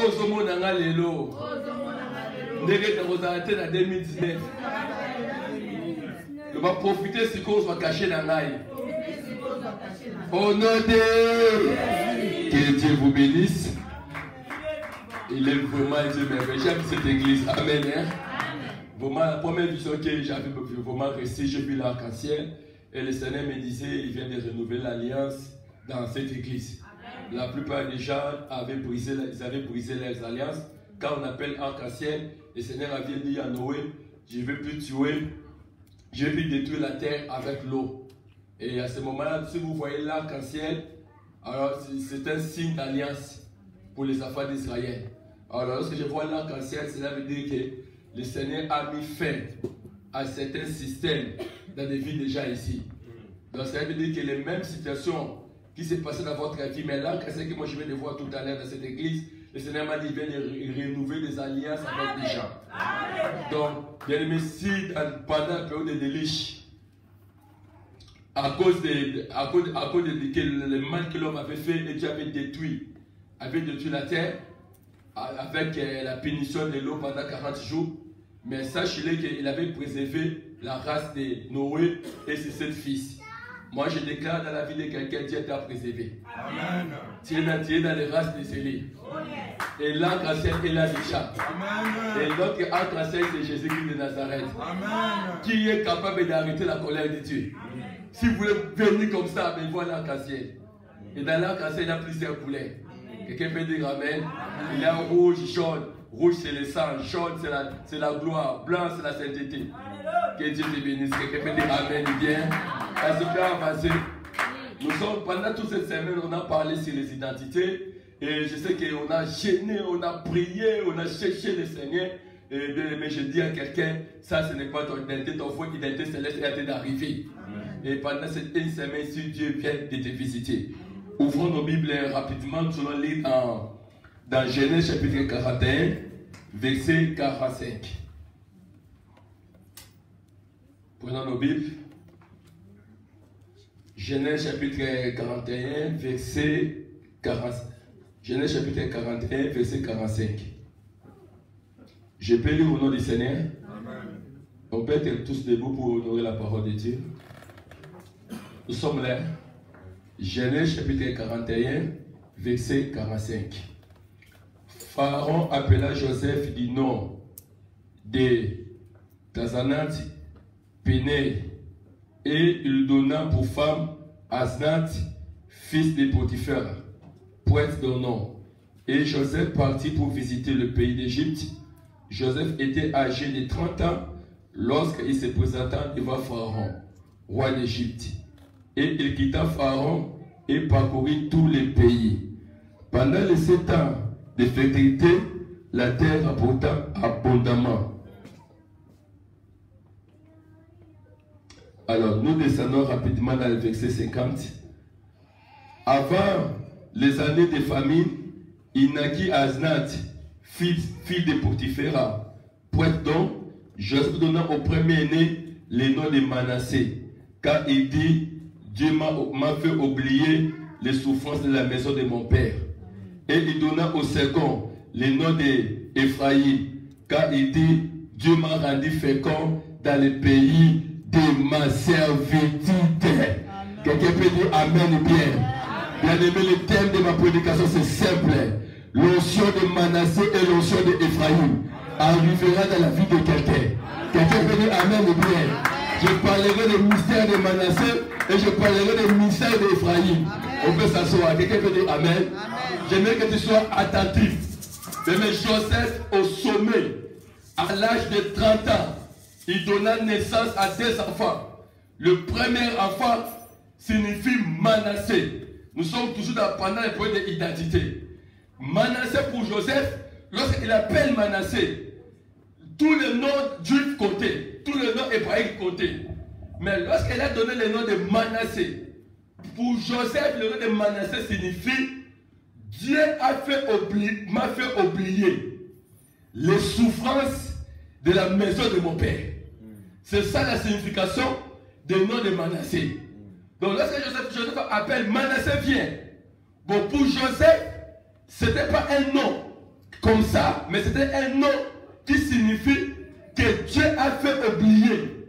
Ozomo nanga lelo. Ndege takozarate na 2019. On va profiter si on va cacher la maille. Au nom de... Que Dieu vous bénisse. Il est vraiment Dieu merveilleux. J'aime cette église. Amen. Hein? Vraiment, la première vision que j'avais vraiment restée, j'ai vu l'arc-en-ciel. Et le Seigneur me disait, il vient de renouveler l'alliance dans cette église. La plupart des gens avaient brisé leurs alliances. Quand on appelle arc-en-ciel, le Seigneur avait dit à Noé, je ne vais plus tuer, je vais détruire la terre avec l'eau. Et à ce moment-là, si vous voyez l'arc-en-ciel, alors c'est un signe d'alliance pour les enfants d'Israël. Alors lorsque je vois l'arc-en-ciel, cela veut dire que le Seigneur a mis fin à certains systèmes dans des vies déjà ici. Donc ça veut dire que les mêmes situations qui s'est passé dans votre vie, mais l'arc-en-ciel que moi je vais le voir tout à l'heure dans cette église, le Seigneur m'a dit qu'il vient de renouveler des alliances avec les gens. Donc, bien aimé, si pendant la période de déliche, à cause de le mal que l'homme avait fait, et Dieu avait détruit la terre avec la punition de l'eau pendant 40 jours. Mais sachez-le qu'il avait préservé la race de Noé et ses 7 fils. Moi, je déclare dans la vie de quelqu'un, Dieu t'a préservé. Amen. Tu es dans les races décellées. Et l'arc-en-ciel est là déjà. Amen. Et l'autre arc-en-ciel, c'est Jésus-Christ de Nazareth. Amen. Qui est capable d'arrêter la colère de Dieu. Si vous voulez venir comme ça, ben voilà l'arc-en-ciel. Et dans l'arc-en-ciel, il y a plusieurs couleurs. Quelqu'un peut dire Amen. Il y a rouge, jaune. Rouge, c'est le sang. Jaune, c'est la gloire. Blanc, c'est la sainteté. Que Dieu te bénisse. Quelqu'un peut dire Amen. Bien. À ce faire avancer. Nous sommes, pendant toute cette semaine, on a parlé sur les identités. Et je sais qu'on a gêné, on a prié, on a cherché le Seigneur. Et bien aimé, je dis à quelqu'un, ça ce n'est pas ton identité, ton faux identité céleste est en train d'arriver. Et pendant cette une semaine, si Dieu vient de te visiter, ouvrons nos Bibles rapidement, nous allons lire dans Genèse chapitre 41, verset 45. Prenons nos Bibles. Genèse chapitre 41, verset 45. Genèse chapitre 41, verset 45. Je peux lire au nom du Seigneur. Amen. On peut être tous debout pour honorer la parole de Dieu. Nous sommes là. Genèse chapitre 41, verset 45. Pharaon appela Joseph du nom de Tazanat Péné et il donna pour femme Asnat, fils de Potiphar, poète de nom. Et Joseph partit pour visiter le pays d'Égypte. Joseph était âgé de 30 ans lorsqu'il se présenta devant Pharaon, roi d'Égypte. Et il quitta Pharaon et parcourut tous les pays. Pendant les 7 ans de fécondité, la terre apporta abondamment. Alors, nous descendons rapidement dans le verset 50. Avant les années de famine, il naquit Asnat, fille de Potiphera. Poète donc, Joseph donna au premier-né le nom de Manassé, car il dit, Dieu m'a fait oublier les souffrances de la maison de mon père. Et il donna au second le nom d'Ephraïm, car il dit, Dieu m'a rendu fécond dans le pays de ma servitude. Quelqu'un peut dire Amen bien. Bien aimé, le thème de ma prédication c'est simple. L'onction de Manassé et l'onction d'Ephraïm arrivera dans la vie de quelqu'un. Quelqu'un peut dire Amen bien. Je parlerai des mystères de Manassé et je parlerai des mystères d'Ephraïm. On peut s'asseoir. Quelqu'un peut dire Amen. J'aimerais que tu sois attentif. Mais Joseph au sommet, à l'âge de 30 ans, il donna naissance à 2 enfants. Le premier enfant signifie Manassé. Nous sommes toujours pendant les points d'identité. Manassé pour Joseph, lorsqu'il appelle Manassé, tous les noms juifs comptaient, tous les noms hébraïques comptaient. Mais lorsqu'il a donné le nom de Manassé, pour Joseph, le nom de Manassé signifie Dieu m'a fait oublier les souffrances de la maison de mon père. C'est ça la signification du nom de Manassé. Donc lorsque Joseph appelle Manassé vient. Bon, pour Joseph, ce n'était pas un nom. comme ça, mais c'était un nom qui signifie que Dieu a fait oublier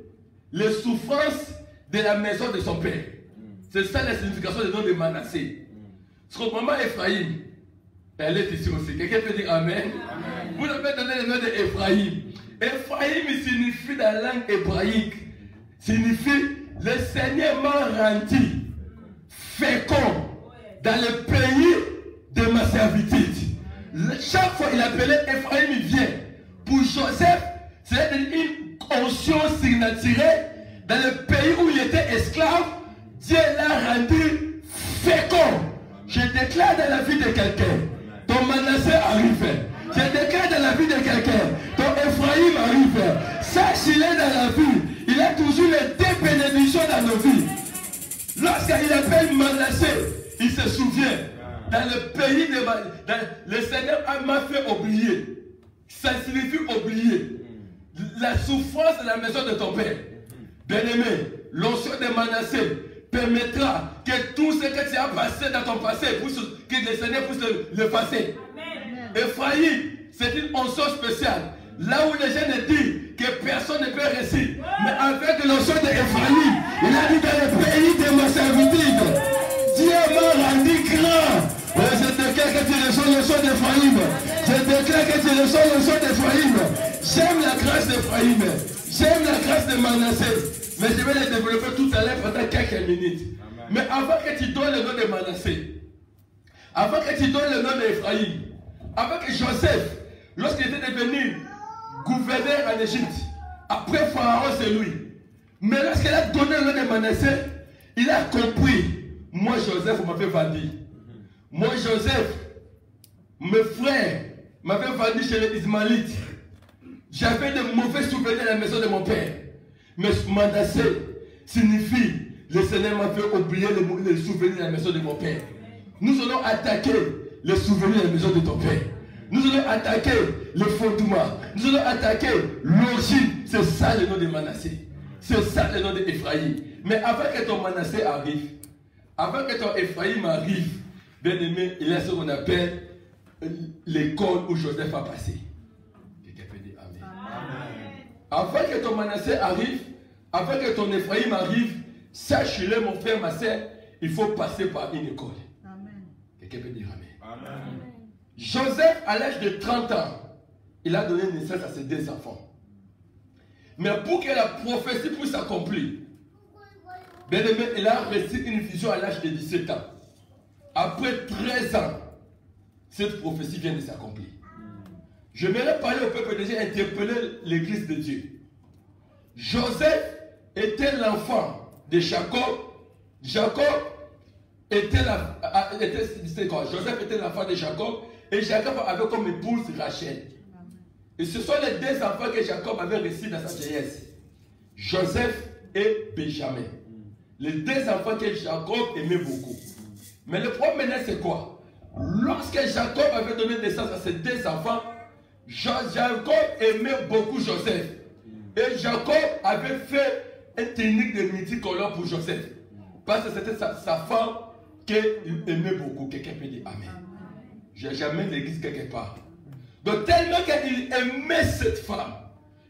les souffrances de la maison de son père. C'est ça la signification du nom de Manassé. Son maman Ephraïm, elle est ici aussi. Quelqu'un peut dire Amen. Amen. Vous avez donné le nom d'Ephraïm. Ephraïm signifie dans la langue hébraïque, signifie le Seigneur m'a rendu fécond dans le pays de ma servitude. Chaque fois il appelait Ephraïm, il vient. Pour Joseph, c'est une conscience surnaturelle. Dans le pays où il était esclave, Dieu l'a rendu fécond. Je déclare dans la vie de quelqu'un, ton Manassé arrive. Je déclare dans la vie de quelqu'un, ton Ephraïm arrive. Sache qu'il est dans la vie. Il a toujours les deux bénédictions dans nos vies. Lorsqu'il appelle Manassé, il se souvient. Dans le pays de le Seigneur m'a fait oublier. Ça signifie oublier la souffrance de la maison de ton père. Bien-aimé, l'onction de Manassé permettra que tout ce que tu as passé dans ton passé, que le Seigneur puisse le passer. Ephraïm, c'est une onction spéciale. Là où les gens disent que personne ne peut réussir. Mais avec l'onction d'Ephraïm, il a dit dans le pays de ma servitude, Dieu m'a rendu grand. Je déclare que tu reçois l'onction d'Ephraïm. Je déclare que tu reçois l'onction d'Ephraïm. J'aime la grâce d'Ephraïm. J'aime la grâce de Manassé. Mais je vais les développer tout à l'heure pendant quelques minutes. Amen. Mais avant que tu donnes le nom de Manassé, avant que tu donnes le nom d'Ephraïm, avant que Joseph, lorsqu'il était devenu gouverneur en Égypte, après Pharaon c'est lui. Mais lorsqu'il a donné le nom de Manassé, il a compris, moi Joseph m'avait vendu. Moi Joseph, mes frères m'avaient vendu chez les Ismaélites. J'avais de mauvais souvenirs à la maison de mon père. Mais Manassé signifie le Seigneur m'a fait oublier les souvenirs de la maison de mon père. Nous allons attaquer les souvenirs de la maison de ton père. Nous allons attaquer le fondement. Nous allons attaquer l'origine. C'est ça le nom de Manassé. C'est ça le nom d'Ephraïm. Mais avant que ton Manassé arrive, avant que ton Ephraïm arrive, bien aimé, il y a ce qu'on appelle l'école où Joseph a passé. Quelqu'un peut dire Amen. Avant que ton Manassé arrive, avant que ton Ephraïm arrive, sache-le mon frère, ma soeur, il faut passer par une école. Amen. Quelqu'un peut dire Amen. Amen. Joseph, à l'âge de 30 ans, il a donné naissance à ses deux enfants. Mais pour que la prophétie puisse s'accomplir, bien aimé, il a reçu une vision à l'âge de 17 ans. Après 13 ans, cette prophétie vient de s'accomplir. J'aimerais parler au peuple de Dieu, interpeller l'église de Dieu. Joseph était l'enfant de Jacob. Jacob était Joseph était l'enfant de Jacob. Et Jacob avait comme épouse Rachel. Et ce sont les deux enfants que Jacob avait reçus dans sa vieillesse. Joseph et Benjamin. Les deux enfants que Jacob aimait beaucoup. Mais le problème maintenant c'est quoi? Lorsque Jacob avait donné naissance à ses deux enfants, Jacob aimait beaucoup Joseph. Et Jacob avait fait une technique de multicolore pour Joseph. Parce que c'était sa femme qu'il aimait beaucoup. Quelqu'un peut dire Amen. J'amène l'église quelque part. Donc tellement qu'il aimait cette femme.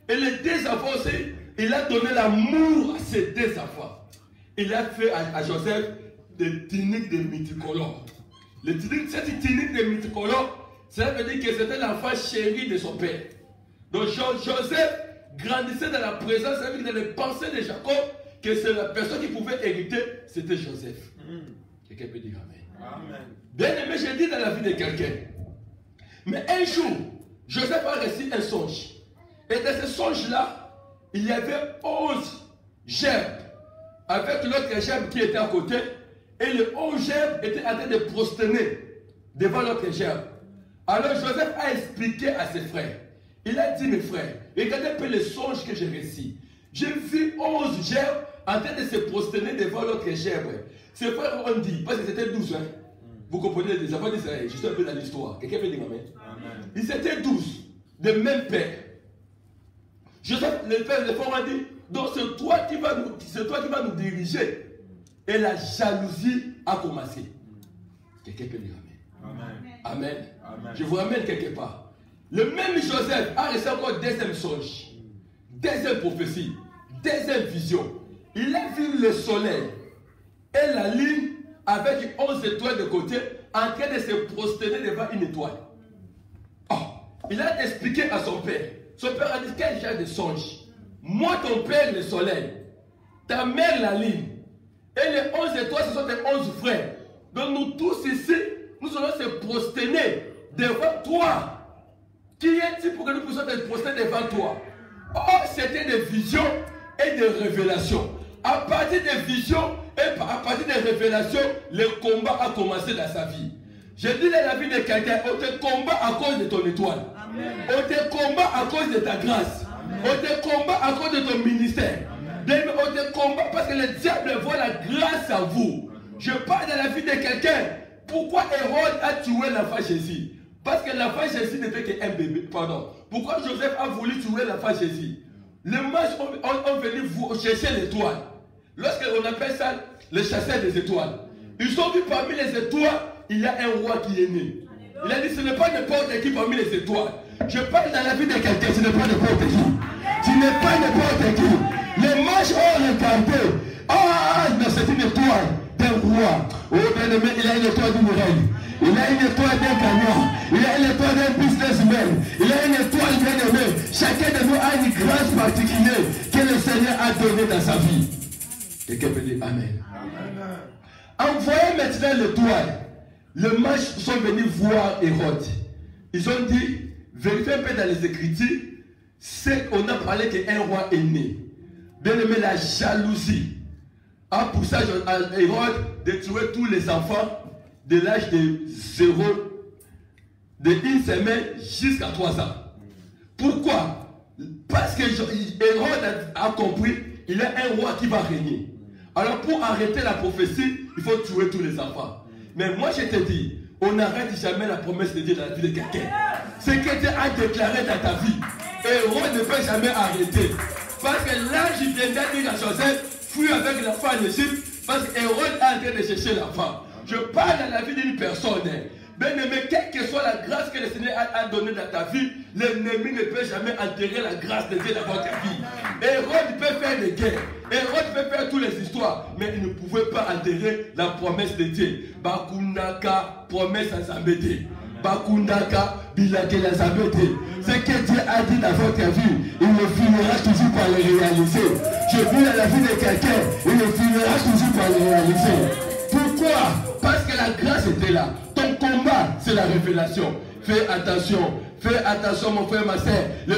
Et les deux enfants aussi, il a donné l'amour à ses deux enfants. Il a fait à Joseph des techniques de multicolore. Cette technique de multicolore, ça veut dire que c'était l'enfant chéri de son père. Donc Joseph grandissait dans la présence, ça veut dire dans les pensées de Jacob, que c'est la personne qui pouvait hériter, c'était Joseph. Quelqu'un peut dire Amen. Amen. Bien aimé, j'ai dit dans la vie de quelqu'un. Mais un jour, Joseph a reçu un songe. Et dans ce songe-là, il y avait 11 gerbes avec l'autre gerbe qui était à côté. Et les 11 gerbes étaient en train de prosterner devant l'autre gerbe. Alors Joseph a expliqué à ses frères. Il a dit, mes frères, regardez un peu les songes que j'ai reçus. J'ai vu 11 gerbes en train de se prosterner devant l'autre gerbe. Ses frères ont dit, parce que c'était 12, hein. Vous comprenez, les enfants d'Israël, juste un peu dans l'histoire. Quelqu'un peut dire Amen. Ils étaient 12, de même père. Joseph, les frères ont dit, donc c'est toi qui vas nous diriger. Et la jalousie a commencé. Quelqu'un peut dire Amen. Amen. Amen. Amen. Je vous ramène quelque part. Le même Joseph a reçu encore deuxième songe, deuxième prophétie, deuxième vision. Il a vu le soleil et la lune avec 11 étoiles de côté en train de se prosterner devant une étoile. Oh, il a expliqué à son père. Son père a dit, quel genre de songe? Moi, ton père, le soleil, ta mère, la lune, et les 11 étoiles, ce sont tes 11 frères. Donc nous tous ici, nous allons se prosterner devant toi. Qui est-il pour que nous puissions te prosterner devant toi? Oh, c'était des visions et des révélations. À partir des visions et à partir des révélations, le combat a commencé dans sa vie. Je dis dans la vie de quelqu'un, on te combat à cause de ton étoile. Amen. On te combat à cause de ta grâce. Amen. On te combat à cause de ton ministère. Amen. On te combat parce que le diable voit la grâce à vous. Je parle de la vie de quelqu'un. Pourquoi Hérode a tué l'enfant Jésus? Parce que l'enfant Jésus n'était qu'un bébé. Pardon. Pourquoi Joseph a voulu tuer l'enfant Jésus? Les mages ont venu chercher l'étoile. Lorsqu'on appelle ça le chasseur des étoiles. Ils ont vu parmi les étoiles, il y a un roi qui est né. Il a dit, ce n'est pas n'importe qui parmi les étoiles. Je parle dans la vie de quelqu'un, ce n'est pas n'importe qui. Ce n'est pas n'importe qui. Les mages ont regardé. Ah, non, c'est une étoile d'un roi. Oh, bien aimé, il a une étoile d'une reine. Il a une étoile d'un gagnant. Il a une étoile d'un businessman. Il a une étoile bien aimé. Chacun de nous a une grâce particulière que le Seigneur a donnée dans sa vie. Quelqu'un peut dire Amen. En voyant maintenant l'étoile, les mages sont venus voir Hérode. Ils ont dit, vérifiez un peu dans les Écritures, c'est qu'on a parlé qu'un roi est né. Bien aimé, la jalousie a poussé Hérode de tuer tous les enfants de l'âge de 0, de 1 semaine jusqu'à 3 ans. Pourquoi? Parce que Hérode a compris, il y a un roi qui va régner. Alors pour arrêter la prophétie, il faut tuer tous les enfants. Mais moi je te dis, on n'arrête jamais la promesse de Dieu dans la vie de quelqu'un. Ce que Dieu a déclaré dans ta vie, Hérode ne peut jamais arrêter. Parce que l'ange viendra dire à Joseph, fuis avec l'enfant en Égypte, parce qu'Hérode est en train de chercher l'enfant. Je parle dans la vie d'une personne. Bien aimé, quelle que soit la grâce que le Seigneur a donnée dans ta vie, l'ennemi ne peut jamais enterrer la grâce de Dieu dans votre vie. Hérode peut faire des guerres, Hérode peut faire toutes les histoires, mais il ne pouvait pas enterrer la promesse de Dieu. Bakundaka, promesse à Zambété. Bakundaka, bilake la Zambété. Ce que Dieu a dit dans votre vie, il ne finira toujours par le réaliser. Je vis dans la vie de quelqu'un, il ne finira toujours par le réaliser. Pourquoi? Parce que la grâce était là. Ton combat, c'est la révélation. Fais attention mon frère, ma soeur. Le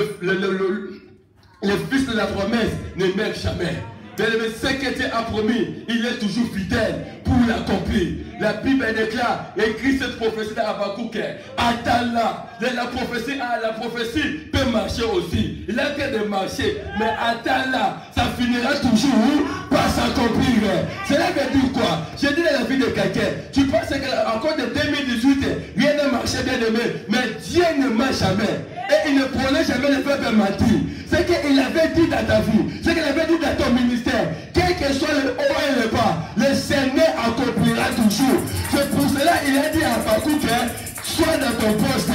fils de la promesse ne meurt jamais. Mais ce que Dieu a promis, il est toujours fidèle pour l'accomplir. La Bible déclare, écrit cette prophétie dans Habakkuk. Attends-la. La prophétie peut marcher aussi. Il a qu'à de marcher, mais attends-la. Ça finira toujours par s'accomplir. Cela veut dire quoi? J'ai dit dans la vie de quelqu'un, tu penses qu'encore de 2018, rien ne marchait bien aimé, mais Dieu ne marche jamais. Et il ne prenait jamais le verbe mentir. Ce qu'il avait dit dans ta vie, ce qu'il avait dit dans ton ministère, quel que soit le haut et le bas, le Seigneur accomplira toujours. C'est pour cela qu'il a dit à Habakkuk, sois dans ton poste,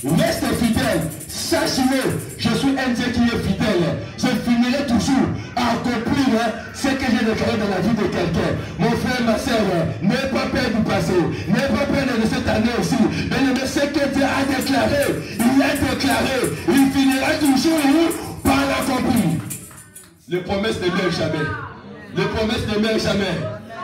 reste fidèle, sache-le, je suis un Dieu qui est fidèle. Je finirai toujours à accomplir ce que j'ai déclaré dans la vie de quelqu'un. Mon frère, ma soeur, n'aie pas peur du passé, n'aie pas peur de cette année aussi. Mais ce que Dieu a déclaré, il finira toujours par l'accomplir. Les promesses ne meurent jamais. Les promesses ne meurent jamais.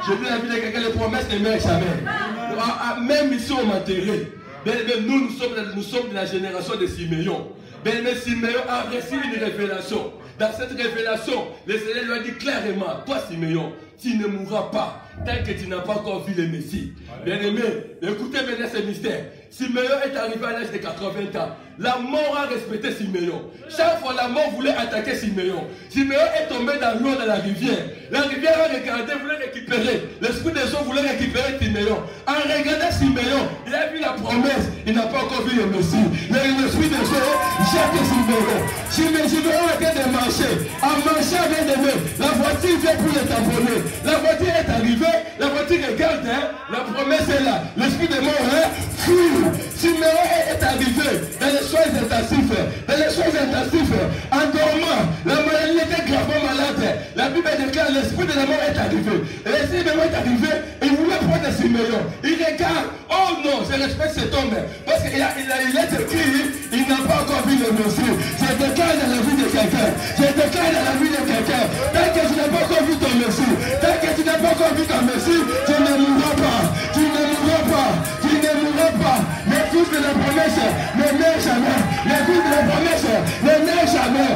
Je dis la vie de quelqu'un, les promesses ne meurent jamais. Même ici on m'enterrait. Nous sommes de la génération de Siméon. Mais Siméon a reçu une révélation. Dans cette révélation, le Seigneur lui a dit clairement, toi Siméon, tu ne mourras pas tant que tu n'as pas encore vu le Messie. Bien aimé, écoutez maintenant ce mystère. Siméon est arrivé à l'âge de 80 ans. La mort a respecté Siméon. Chaque fois la mort voulait attaquer Siméon. Siméon est tombé dans l'eau de la rivière. La rivière a regardé, voulait récupérer. L'esprit des eaux voulait récupérer Siméon. En regardant Siméon, il a vu la promesse. Il n'a pas encore vu le Messie. Mais l'esprit des eaux jette Siméon. Siméon est en train de marcher. En marchant avec des mains, la voiture vient pour le tamponner. La voiture est arrivée. La voiture regarde. La promesse est là. L'esprit des morts fuit. Siméon est arrivé dans les soins éternels. intensives, dans les soins intensifs, en dormant, la maladie était gravement malade. La Bible déclare l'esprit de la mort est arrivé. Et l'esprit de la mort est arrivé, il voulait prendre Siméon. Il regarde, oh non, je respecte cet homme. Parce qu'il est écrit, il n'a pas encore vu le Messie. Je déclare dans la vie de quelqu'un. Je déclare dans la vie de quelqu'un. Tant que tu n'as pas encore vu ton Messie, tant que tu n'as pas encore vu ton Messie, tu ne mourras pas. Tu ne mourras pas. Tu ne mourras pas. Les fils de la promesse ne naissent jamais. Les fils de la promesse ne naissent jamais.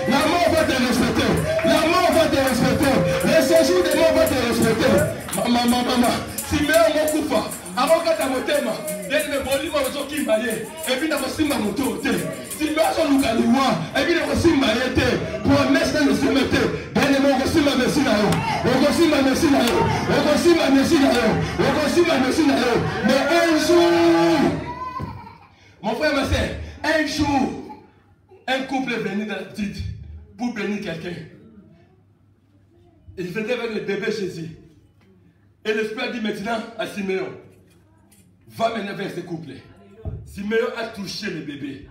La mort va te respecter. La mort va te respecter. Le séjour des morts va te respecter. Maman. Siméon Mokufa. Avant que tu motema, il me bolima aux qui maillé. Et puis, il m'a moto. Siméon son Lukaliwa. Et puis, il m'a maillé. Promesse de se mettre. Bien, il m'a reçu ma messie là. On reçu ma messie là. On reçu ma messie là. On reçu ma messie là. Mais un jour, mon frère, ma soeur, un jour, un couple est venu dans la petite pour bénir quelqu'un. Il faisait avec le bébé Jésus. Et l'Esprit a dit maintenant à Siméon, va maintenant vers ce couple. Siméon a touché le bébé.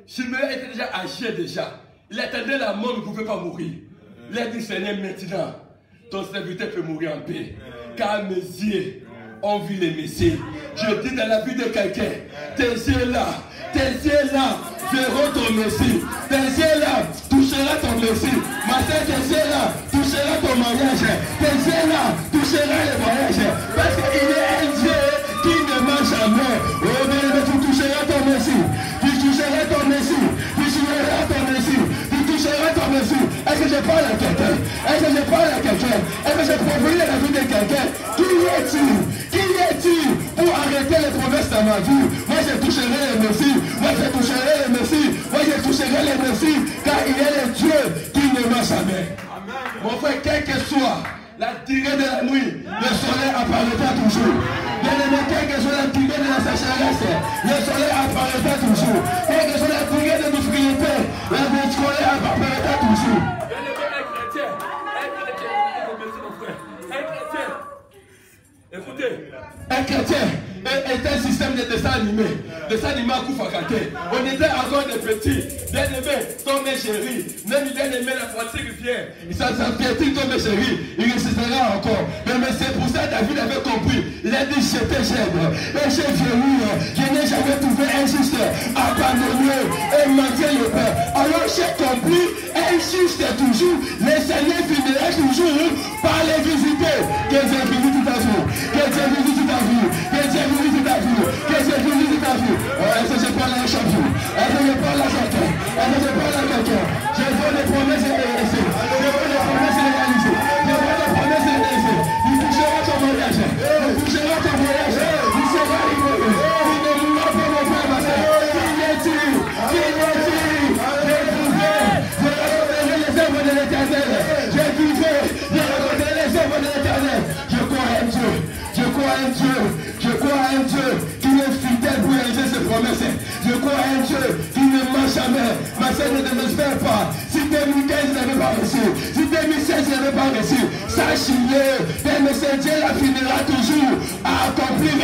Siméon était déjà âgé déjà. Il attendait la mort, il ne pouvait pas mourir. Il a dit, Seigneur, maintenant, ton serviteur peut mourir en paix. Car mes yeux ont vu les messieurs. Je dis dans la vie de quelqu'un, tes yeux là, verront ton Messie. Tes yeux là, touchera ton Messie. Ma soeur, tes yeux là, touchera ton mariage. Tes yeux là, touchera le mariage. Parce qu'il est un Dieu qui ne ment jamais. Oh bien, tu toucheras ton Messie. Tu toucheras ton Messie. Tu toucheras ton Messie. Tu toucheras ton Messie. Est-ce que je parle à quelqu'un? Est-ce que je parle à quelqu'un? Est-ce que je provoque la vie de quelqu'un? Qui es-tu? Qui es-tu pour arrêter les promesses dans ma vie? Moi, je toucherai les Messies. Moi, je toucherai les Messies. Moi, je toucherai les Messies. Car il est le Dieu qui ne ment jamais. Mon frère, quel que soit la durée de la nuit, le soleil apparaîtra toujours. Bien-aimé, quelle que soit la durée de la sécheresse, le soleil apparaîtra toujours. Quelle que soit la durée de l'obscurité, le soleil apparaîtra toujours. Écoutez, un chrétien est un système de dessin animé. Dessin animé à Koufakake. On était encore des petits. Bien-aimé, ton mes chéri. Même bien-aimé, la fatigue vient. Ça piétine ton mes chéri. Il résistera encore. Mais c'est pour ça que David avait compris. Il a dit, je te gêne. Et j'ai vieilli. Je n'ai jamais trouvé un juste abandonné et mendier le père. Alors j'ai compris, un juste toujours. Le Seigneur finira toujours par les visiter. Que Dieu visite ta vie. Que Dieu visite ta vie. Que Dieu visite ta vie. Que Dieu visite ta vie. Est-ce que je parle à un champion? Est-ce que je parle à quelqu'un? Est-ce que je parle à quelqu'un? Je veux des promesses réalisées. Je veux des promesses réalisées. Je veux des promesses réalisées. Il touchera ton mariage. Il touchera ton mariage. Il sera libre. Il ne mourra pas mon frère, ma soeur. Qui est-tu? Qui es-tu? J'ai trouvé. Je raconterai les œuvres de l'Éternel. J'ai trouvé. Je raconterai les œuvres de l'Éternel. Je crois en Dieu. Je crois en Dieu. Je crois en Dieu qui est fidèle pour réaliser ses promesses. Je crois en Dieu qui ne ment jamais. Ma soeur, ne désespère pas. Si 2015 n'avait pas reçu, si 2016 n'avait pas reçu, sache-le, Dieu la finira toujours à accomplir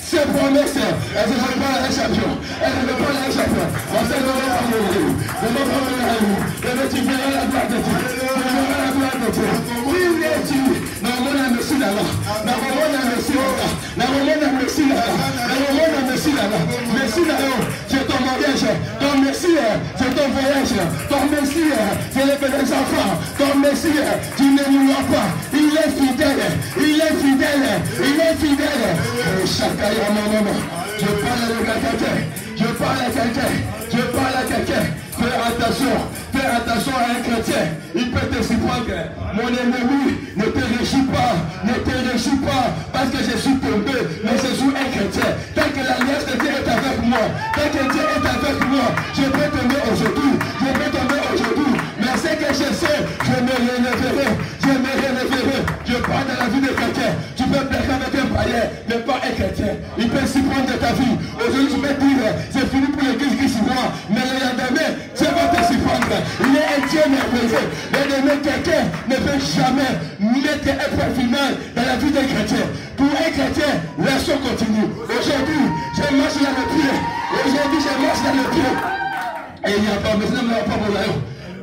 ses promesses. Est-ce que je vais parler à un champion? Est-ce que je vais parler à un champion? Ma soeur, ne va pas mourir. Ne va pas mourir. Tu verras la gloire de Dieu. Tu verras la gloire de Dieu. Qui es-tu? Normalement, la Messie là-bas. Normalement, la Messie là-bas. Normalement, la Messie là-bas. Normalement, la Messie là-bas. Messie là-bas. C'est ton mariage. Ton Messie, c'est ton voyage. Ton Messie, c'est les petits enfants. Ton Messie, tu ne mourras pas. Il est fidèle. Il est fidèle. Il est fidèle. Chacun est maman. Je parle à quelqu'un. Je parle à quelqu'un. Je parle à quelqu'un. Fais attention à un chrétien. Il peut te surprendre. Mon ennemi, ne te réjouis pas. Ne te réjouis pas parce que je suis tombé. Mais je suis un chrétien. Tant que l'alliance de Dieu est avec moi, tant que Dieu est avec moi, je peux tomber aujourd'hui. Je peux tomber aujourd'hui. Mais ce que je sais, je me relèverai. Je me relèverai. Je parle dans la vie de quelqu'un. Tu peux plaire avec un païen, mais pas un chrétien. Il peut s'y prendre de ta vie. Aujourd'hui, tu peux dire, c'est fini pour l'église qui s'y voit. Mais le lendemain, Dieu va te s'y prendre. Il est un Dieu merveilleux. Mais quelqu'un ne peut jamais mettre un point final dans la vie d'un chrétien. Pour un chrétien, l'action continue. Aujourd'hui, je marche dans le pied. Aujourd'hui, je marche dans le pied. Et il n'y a pas, mais ça ne va pas pour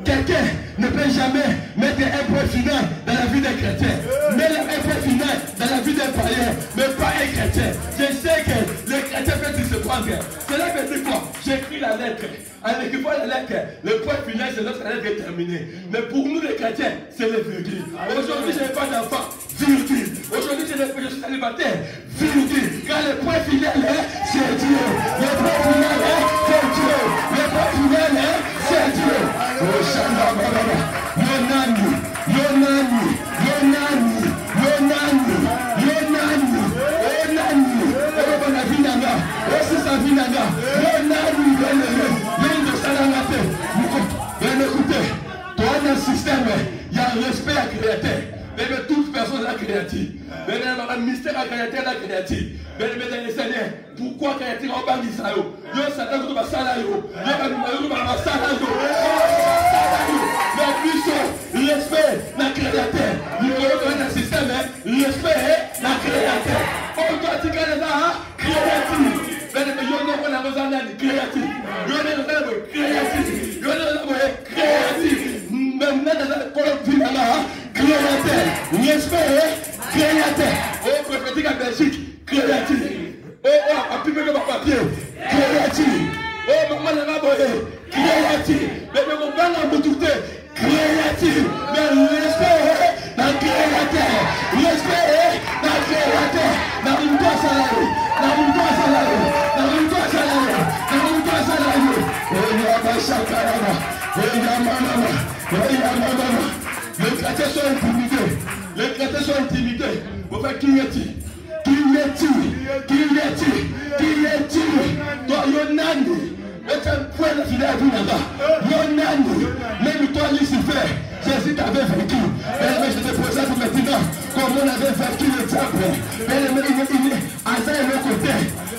quelqu'un ne peut jamais mettre un point final dans la vie d'un chrétien. Mais un point final dans la vie d'un païen, mais pas un chrétien. Je sais que le chrétien peut se prendre. Cela veut dire quoi? J'écris la lettre. En écrivant la lettre, le point final, c'est lorsque la lettre est terminée. Mais pour nous les chrétiens, c'est le virgule. Aujourd'hui, je n'ai pas d'enfant. Virgule. Aujourd'hui, je suis célibataire. Virgule. Quand le point final est, c'est Dieu. Le point final est, c'est Dieu. Le point final est, c'est Dieu. Oh, Shanda Baba. Yonani. Yonani. Yonani. Yonani. Yonani. Yonani. Oh, la vie n'a aussi sa vie n'a Yonani. Écoutez, toi dans le système, il y a un respect à créateur. Mais toute personne est créative. Mais le mystère à créateur est créatif. Mais les Seigneurs, pourquoi créatif en bas d'Israël? Il y a un salaire de ma salaire. Il y a un numéro de ma salaire. Mais plus respect à créateur. Il y a un système, respect à créateur. On doit dire que les arts créatifs. Mais il y a un créatif. Il y a un créatif. Il y a un créatif. Même dans la colonne créateur. Respect créateur. Oh, prophétique en Belgique, créatif. Oh, à plus de papier, créatif. Oh, maman, la raboye, créatif. Mais mon gars, la boutoute, créatif. Mais respect dans créateur. Respect dans créateur. Dans une toi salarié. Dans une toi salarié. Dans une toi salarié. Dans une toi salarié. Oh, il y a pas chakarama. Oh, il y a maman. Oh, il y a maman. Les chrétiens sont intimidés. Les chrétiens sont intimidés. Vous faites qui est-il? Qui est-il? Qui est-il? Qui est-il? Toi, Yonani. Mais tu as un point de filet à vous là-bas. Yonani. Même toi, Lucifer. Jésus t'avait vaincu. Mais je te présente maintenant comme on avait vaincu le diable. Asa est le côté.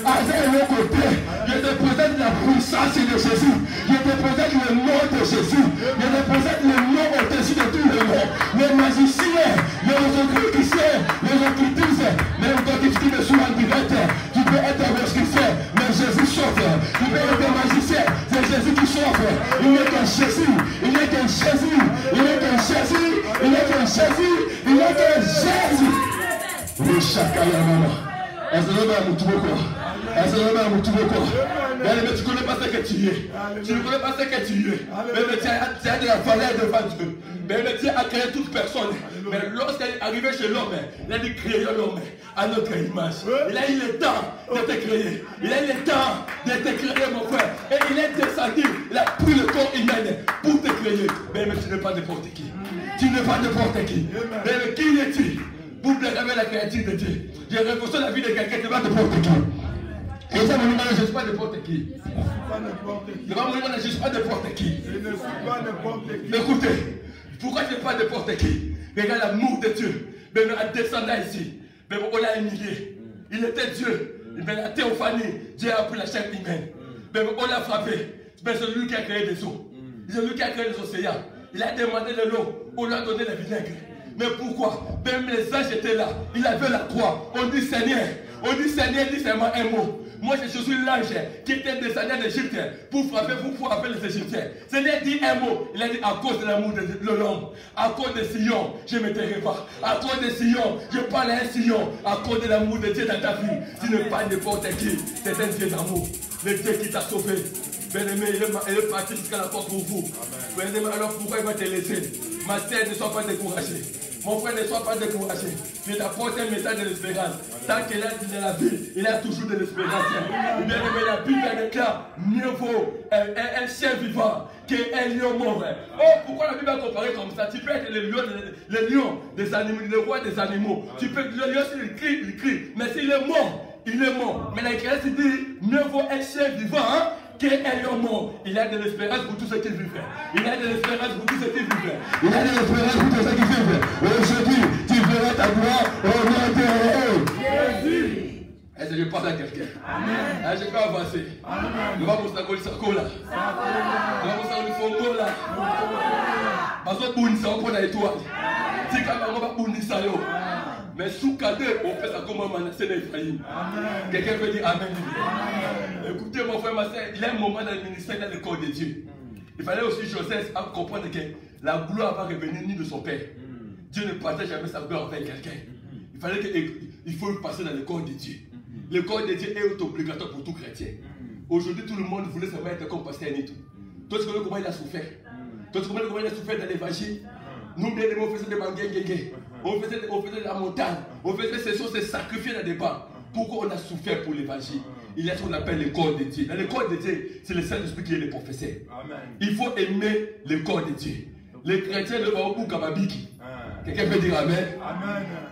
Asa est le côté. Je te présente la puissance de Jésus. Je te présente le nom de Jésus. Je te présente le nom au-dessus de tous les noms. Les magiciens, les occulticiens, les occultistes, mais tu me suis en direct. Tu peux être un rescousseur, mais Jésus sauve. Tu peux être un magicien, c'est Jésus qui sauve. Il n'est qu'un Jésus. Il n'est qu'un Jésus. Il n'est qu'un Jésus. Il n'est qu'un Jésus. Il n'est qu'un Jésus. Le chakaya maman. Est-ce que tu veux un mouton? Est-ce que tu veux un mouton? Mais tu ne connais pas ce que tu es. Tu ne connais pas ce que tu es. Mais tu as de la valeur devant Dieu. Mais Dieu a créé toute personne. Mais lorsqu'il est arrivé chez l'homme, il a dit créer l'homme à notre image. Il a eu le temps de te créer. Il a eu le temps de te créer, mon frère. Et il est descendu. Il a pris le corps humain pour te créer. Mais tu n'es pas n'importe qui. Tu n'es pas n'importe qui. Mais qui es-tu? Pour blâmer la créature de Dieu. J'ai révolutionné la vie de quelqu'un qui n'est pas n'importe qui. Et ça, mon nom, je ne suis pas n'importe qui. Devant mon nom, je ne suis pas n'importe qui. Écoutez, pourquoi je ne suis pas n'importe qui? Regarde l'amour de Dieu. Mais en descendant ici, mais on l'a humilié. Il était Dieu. Mais la théophanie, Dieu a pris la chair humaine. Mais on l'a frappé. Mais c'est lui qui a créé des eaux. C'est lui qui a créé les océans. Il a demandé de l'eau. On lui a donné le vinaigre. Mais pourquoi? Même les anges étaient là. Il avait la croix. On dit Seigneur. On dit Seigneur, dit seulement un mot. Moi, je suis l'ange qui était descendu en Égypte pour frapper les Égyptiens. Seigneur dit un mot. Il a dit à cause de l'amour de l'homme, à cause de Sion, je ne me tairai pas. À cause de Sion, je parle à un Sion. À cause de l'amour de Dieu dans ta vie. Tu n'es pas n'importe qui. C'est un Dieu d'amour. Le Dieu qui t'a sauvé. Bien-aimé, il est parti jusqu'à la porte pour vous. Bien-aimé, alors pourquoi il va te laisser? Ma sœur, ne sois pas découragée. Mon frère, ne sois pas découragé. Je t'apporte un message de l'espérance. Tant qu'il est dans la vie, il a toujours de l'espérance. Bien-aimé, la Bible déclare mieux vaut un chien vivant qu'un lion mort. Oh, pourquoi la Bible a comparé comme ça? Tu peux être le lion des animaux, le roi des animaux. Tu peux, le lion, s'il crie, il crie. Mais s'il est mort, il est mort. Mais la Grèce dit mieux vaut un chien vivant qu'un lion mort. Il a de l'espérance pour tous ceux qui vivent. Il a de l'espérance pour tous ceux qui vivent. Il a de l'espérance pour tous ceux qui vivent. Aujourd'hui, tu verras ta gloire au nom de Jésus. Est-ce que je parle à quelqu'un? Amen. Je peux avancer. Nous vamos à Cola. Nous vamos à Fongola. Parce que nous sommes pour l'étoile. Si quand même on va pour Nissayo. Mais sous cadet, on fait ça comme un Manassé d'Ephraïm. Quelqu'un peut dire Amen. Écoutez mon frère, ma soeur, il y a un moment dans le ministère dans le corps de Dieu. Il fallait aussi Joseph comprendre que la gloire va revenir ni de son père. Dieu ne partage jamais sa gloire avec quelqu'un. Il faut passer dans le corps de Dieu. Le corps de Dieu est obligatoire pour tout chrétien. Aujourd'hui, tout le monde voulait se mettre comme pasteur Nito. Toi, tu connais comment il a souffert. Toi, tu connais comment il a souffert dans l'évangile. Nous, bien aimés, on faisait des mangués, on faisait de la montagne, on faisait ces choses, se sacrifier dans des pas. Pourquoi on a souffert pour l'évangile? Il y a ce qu'on appelle le corps de Dieu. Dans le corps de Dieu, c'est le Saint-Esprit qui est le professeur. Il faut aimer le corps de Dieu. Les chrétiens ne vont pas au Kababiki. Quelqu'un peut dire Amen.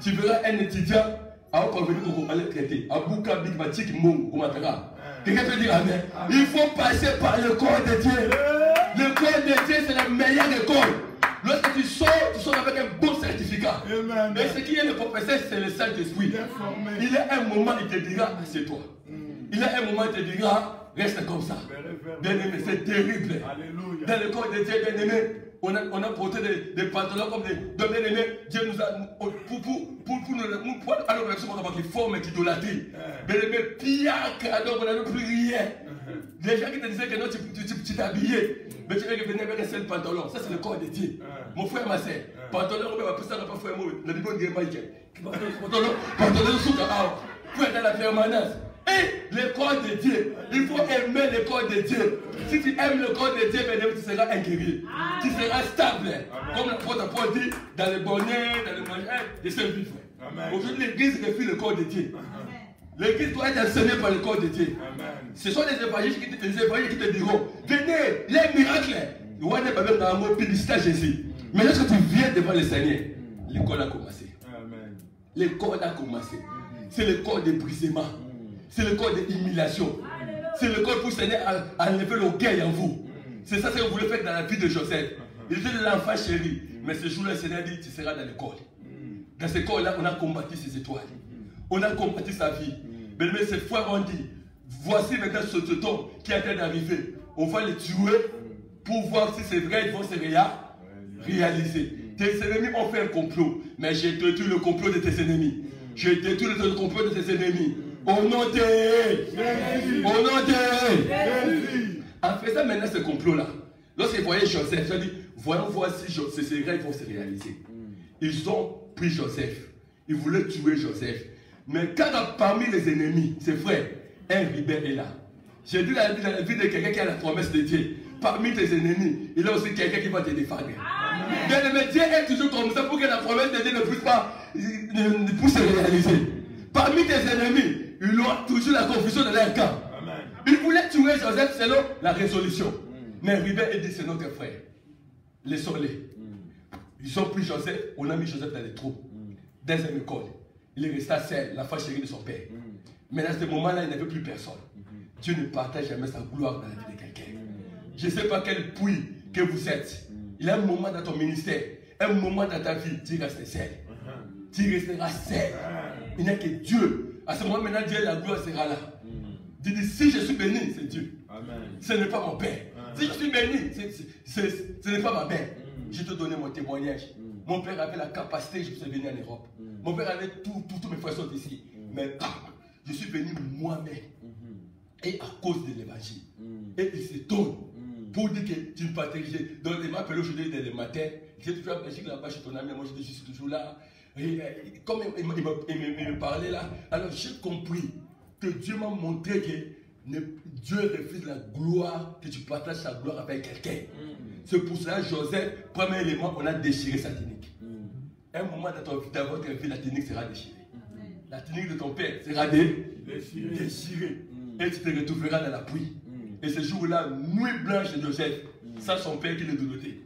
Tu verras un étudiant à convenir qu'on va le traiter. À Bouka Big Matik Mou ou Matara. Quelqu'un peut dire Amen. Il faut passer par le corps de Dieu. Le corps de Dieu, c'est la meilleure école. Lorsque tu sors avec un bon certificat. Mais ce qui est le professeur, c'est le Saint-Esprit. Il y a un moment, il te dira, assieds-toi. Il y a un moment, il te dira, reste comme ça. Bien aimé, c'est terrible. Dans le corps de Dieu, bien aimé, on a porté des pantalons comme des bien aimés. Dieu nous a, pour alors on qui forme et qui idolâtrie. Bien aimé, pire cadeau, on n'a plus rien. Les gens qui te disaient que non, tu t'es habillé, mais tu veux venir avec un seul pantalon. Ça, c'est le corps de Dieu. Mon frère, ma soeur, pantalon, on va ça, on va pas faire mauvais. La Bible dit pantalon, sous pour être dans la permanence. Et le corps de Dieu, il faut aimer le corps de Dieu. Si tu aimes le corps de Dieu, tu seras un guerrier. Tu seras stable. Comme l'apôtre Paul dit, dans le bonheur, dans le manger, de se vivre. Aujourd'hui, l'église refuse le corps de Dieu. L'église doit être enseignée par le corps de Dieu. Ce sont les évangélistes qui te diront, venez, les miracles. Mais lorsque tu viens devant le Seigneur, l'école a commencé. L'école a commencé. C'est le corps de brisement. C'est le corps de humiliation. C'est le corps pour le Seigneur à enlever l'orgueil en vous. C'est ça que vous voulez faire dans la vie de Joseph. Il était l'enfant chéri. Mais ce jour-là, le Seigneur dit, tu seras dans l'école. Dans ce corps-là, on a combattu ses étoiles. On a combattu sa vie. Mais cette fois, on dit, voici maintenant ce temps qui est en train d'arriver. On va les tuer pour voir si c'est vrai, ils vont se réaliser. Tes ennemis ont fait un complot. Mais j'ai détruit le complot de tes ennemis. J'ai détruit le complot de tes ennemis. Au nom de Jésus. Au nom de Jésus. En faisant maintenant ce complot-là, lorsqu'ils voyaient Joseph, ils ont dit, voyons voir si ces rêves vont se réaliser. Ils ont pris Joseph. Ils voulaient tuer Joseph. Mais quand parmi les ennemis, c'est vrai, un rebelle est là. J'ai dit dans la vie de quelqu'un qui a la promesse de Dieu. Parmi tes ennemis, il y a aussi quelqu'un qui va te défendre. Bien, mais Dieu est toujours comme ça pour que la promesse de Dieu ne puisse pas se réaliser. Parmi tes ennemis, ils ont toujours la confusion dans leur camp. Ils voulaient tuer Joseph selon la résolution. Mais Rebelle dit, c'est notre frère. Laissons-les. Ils ont pris Joseph, on a mis Joseph dans les trous. Dans une école. Il est resté seul, l'enfant chéri de son père. Mais dans ce moment-là, il n'y avait plus personne. Dieu ne partage jamais sa gloire dans la vie de quelqu'un. Je ne sais pas quel puits que vous êtes. Il y a un moment dans ton ministère, un moment dans ta vie, tu restes seul. Tu resteras seul. Il n'y a que Dieu. À ce moment maintenant, Dieu, la gloire sera là. Dis, si je suis béni, c'est Dieu. Ce n'est pas mon père. Si je suis béni, ce n'est pas ma mère. Je te donne mon témoignage. Mon père avait la capacité, je suis venu en Europe. Mon père avait tous mes frères sont ici. Mais je suis venu moi-même. Et à cause de l'évangile. Et il se tourne. Pour dire que tu me partages. Donc il m'a appelé aujourd'hui dès le matin. J'ai fait un Belgique là-bas chez ton ami. Moi je suis toujours là. Et comme il me parlait là, alors j'ai compris que Dieu m'a montré que Dieu refuse la gloire, que tu partages sa gloire avec quelqu'un. C'est pour cela, Joseph, premier élément, on a déchiré sa tunique. Un moment dans votre vie, la tunique sera déchirée. La tunique de ton père sera déchirée. Et tu te retrouveras dans la pluie. Et ce jour-là, nuit blanche de Joseph, sans son père qui le dodotait.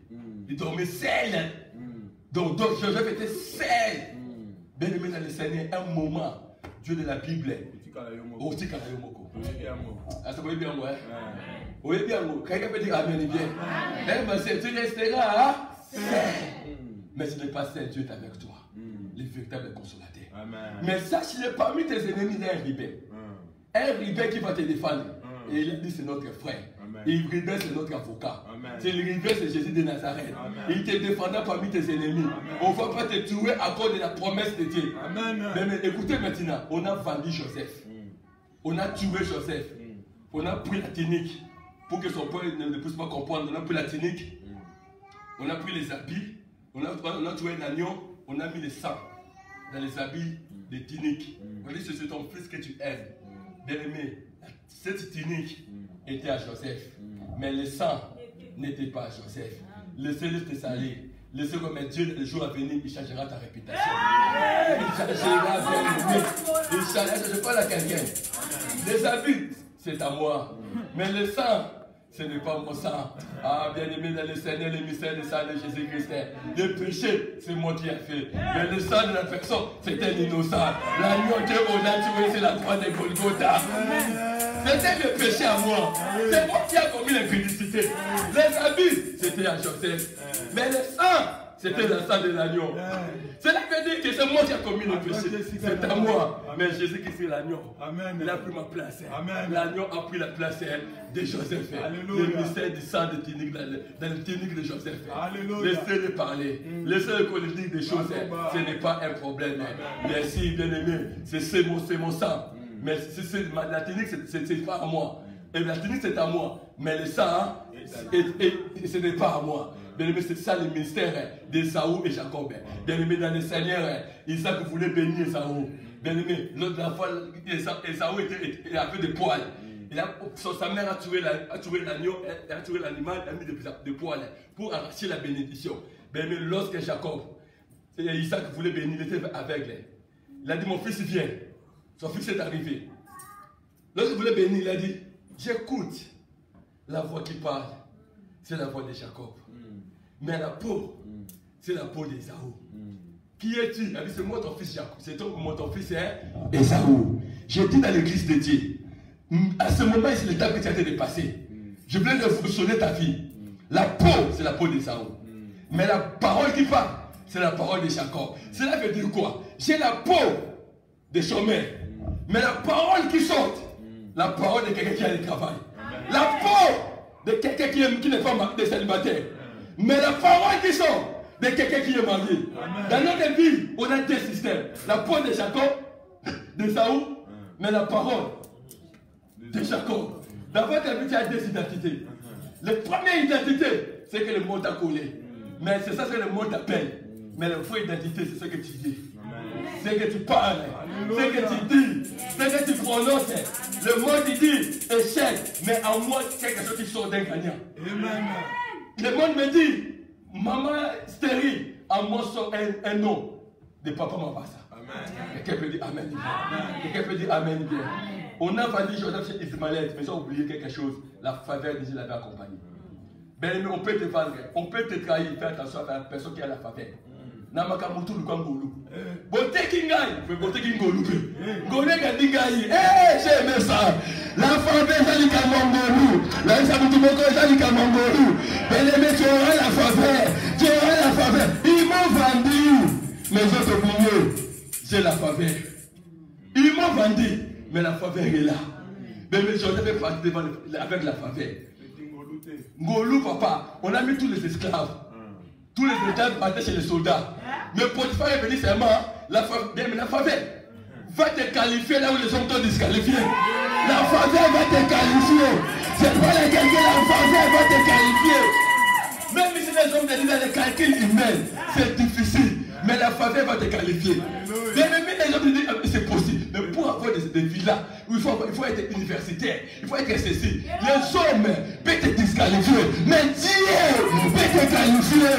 Il dormait seul. Donc Joseph était seul. Bien aimé dans le Seigneur, un moment, Dieu de la Bible. Oti Kalayomoko. Ah, ça va bien, moi. Oui, bien, moi. Quelqu'un peut dire Amen, bien. Mais tu resteras seul. Mais ce n'est pas seul, Dieu est avec toi. Le véritable consolateur. Mais sache qu'il est parmi tes ennemis, il y a un rebelle. Un rebelle qui va te défendre. Et il a dit c'est notre frère. Il libère, c'est notre avocat. C'est le libère, c'est Jésus de Nazareth. Il te défendra parmi tes ennemis. On ne va pas te tuer à cause de la promesse de Dieu. Mais écoutez maintenant, on a vendu Joseph. On a tué Joseph. On a pris la technique pour que son père ne puisse pas comprendre. On a pris la technique. On a pris les habits. On a tué un agneau. On a mis le sang dans les habits de tunique. On dit c'est ton fils que tu aimes. Bien aimé, cette tunique était à Joseph. Mais le sang n'était pas à Joseph. Laissez-le te salir. Laissez comme Dieu, le jour à venir, il changera ta réputation. Il changera, bien aimé. Il changera, je parle à quelqu'un. Les habits, c'est à moi. Mais le sang, ce n'est pas mon sang. Ah, bien aimé, dans le Seigneur, le mystère du sang de Jésus-Christ. Le péché, c'est moi qui ai fait. Mais le sang de la personne, c'est un innocent. L'agneau qu'on a tué, c'est la croix de Golgotha. C'était le péché à moi. C'est moi qui ai commis l'impudicité. Les habits, c'était à Joseph. Mais le sang, c'était le sang de l'agneau. Cela veut dire que c'est moi qui ai commis le péché. C'est à moi. Mais Jésus qui est l'agneau. Il a pris ma place. L'agneau a pris la place de Joseph. Le mystère du sang de Tunique, dans le tunique de Joseph. Laissez-le parler. Laissez-le qu'on lui dise des choses. Ce n'est pas un problème. Merci, bien-aimé. C'est mon sang. Mais la tunique, c'est pas à moi. Et la tunique, c'est à moi. Mais le sang, ce n'est pas à moi. Bien aimé, c'est ça le mystère d'Ésaü et Jacob. Bien aimé, dans le Seigneur, Isaac voulait bénir Ésaü. Bien aimé, l'autre fois, Ésaü avait des poils. Sa mère a tué l'agneau, a tué l'animal, a mis des poils pour arracher la bénédiction. Bien aimé, lorsque Jacob, Isaac voulait bénir, il était aveugle. Il a dit, mon fils vient. Son fils est arrivé. Lorsqu'il voulait bénir, il a dit, j'écoute la voix qui parle. C'est la voix de Jacob. Mais la peau, c'est la peau d'Ésaü. Qui es-tu? Il a dit, c'est moi ton fils Jacob. C'est moi ton fils Ésaü. J'ai dit dans l'église de Dieu, à ce moment, c'est l'étape que tu as été dépassé. Je voulais révolutionner ta vie. La peau, c'est la peau d'Ésaü. Mais la parole qui parle, c'est la parole de Jacob. Cela veut dire quoi? J'ai la peau des chômeurs. Mais la parole qui sort, la parole de quelqu'un qui a le travail. La peau de quelqu'un qui n'est pas marié, de célibataire. Mais la parole qui sort de quelqu'un qui est marié. Dans notre vie, on a deux systèmes. La peau de Jacob, d'Ésaü, mais la parole de Jacob. Dans votre vie, tu as deux identités. La première identité, c'est que le monde t'a collé. Mais c'est ça que le monde t'appelle. Mais la vraie identité, c'est ce que tu dis. C'est que tu parles, c'est que tu dis, c'est que tu prononces. Le monde dit échec, mais en moi, c'est quelque chose qui sort d'un gagnant. Le monde me dit, maman stérile, en moi sort un nom de papa Mabassa. Quelqu'un peut dire Amen. Quelqu'un peut dire Amen bien. On a vendu Joseph chez Ismaël, mais j'ai oublié quelque chose. La faveur de Dieu l'avait accompagné. Ben, on peut te vendre, on peut te trahir, fais attention à la personne qui a la faveur. Namakamutu Lukangolu. Bote Kingai, mais Bote Kingolu. Gonega Dingai. J'ai aimé ça. La faveur, ça dit Kamangolu. La Samutumoko, ça dit Kamangolu. Mais tu auras la faveur. Tu auras la faveur. Ils m'ont vendu. Mais je te prie, j'ai la faveur. Ils m'ont vendu. Mais la faveur est là. Mais Joseph est parti avec la faveur. Ngolu, papa, on a mis tous les esclaves. Tous les esclaves partaient chez les soldats. Mais Potiphar est venu seulement la faveur va te qualifier là où les hommes t'ont disqualifié. La faveur va te qualifier. C'est pas la quelqu'un, la faveur va te qualifier. Même si les hommes te disent dans les calculs humains, c'est difficile. Mais la faveur va te qualifier. Même les hommes te disent c'est possible. Mais pour avoir des villas, il faut être universitaire, il faut être ceci. Les hommes peuvent te disqualifier. Mais Dieu peut te qualifier.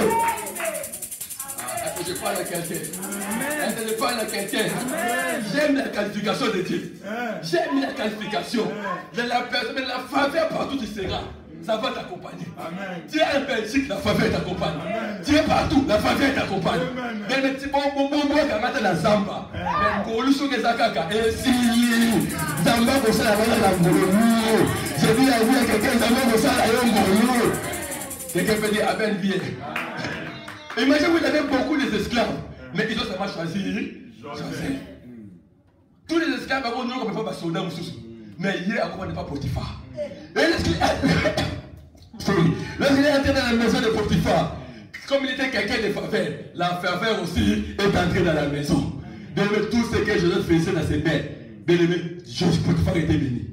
Je parle à quelqu'un. Je parle à quelqu'un. J'aime la qualification de Dieu. J'aime la qualification de la personne. Mais la faveur partout tu seras, ça va t'accompagner. Tu es en Belgique, la faveur t'accompagne. Tu es partout, la faveur t'accompagne. Mais le petit bon la Zamba. Mais Koluso Gezakaka. Et si Zamba Bossa la Ngolo. J'ai dit à vous quelqu'un Zamba Bossa la Ngolo. Quelqu'un peut dire Amen bien. Imaginez vous avez beaucoup d'esclaves, mais ils ont seulement choisi Joseph. Tous les esclaves, on ne peut pas soldat. Mais hier, on ne peut pas Potiphar. Et l'esclave. Lorsqu'il est entré dans la maison de Potiphar, comme il était quelqu'un de faveur, la faveur aussi est entrée dans la maison. Bien-aimé, tout ce que Joseph faisait dans ses mains, bien-aimé, Potiphar était béni.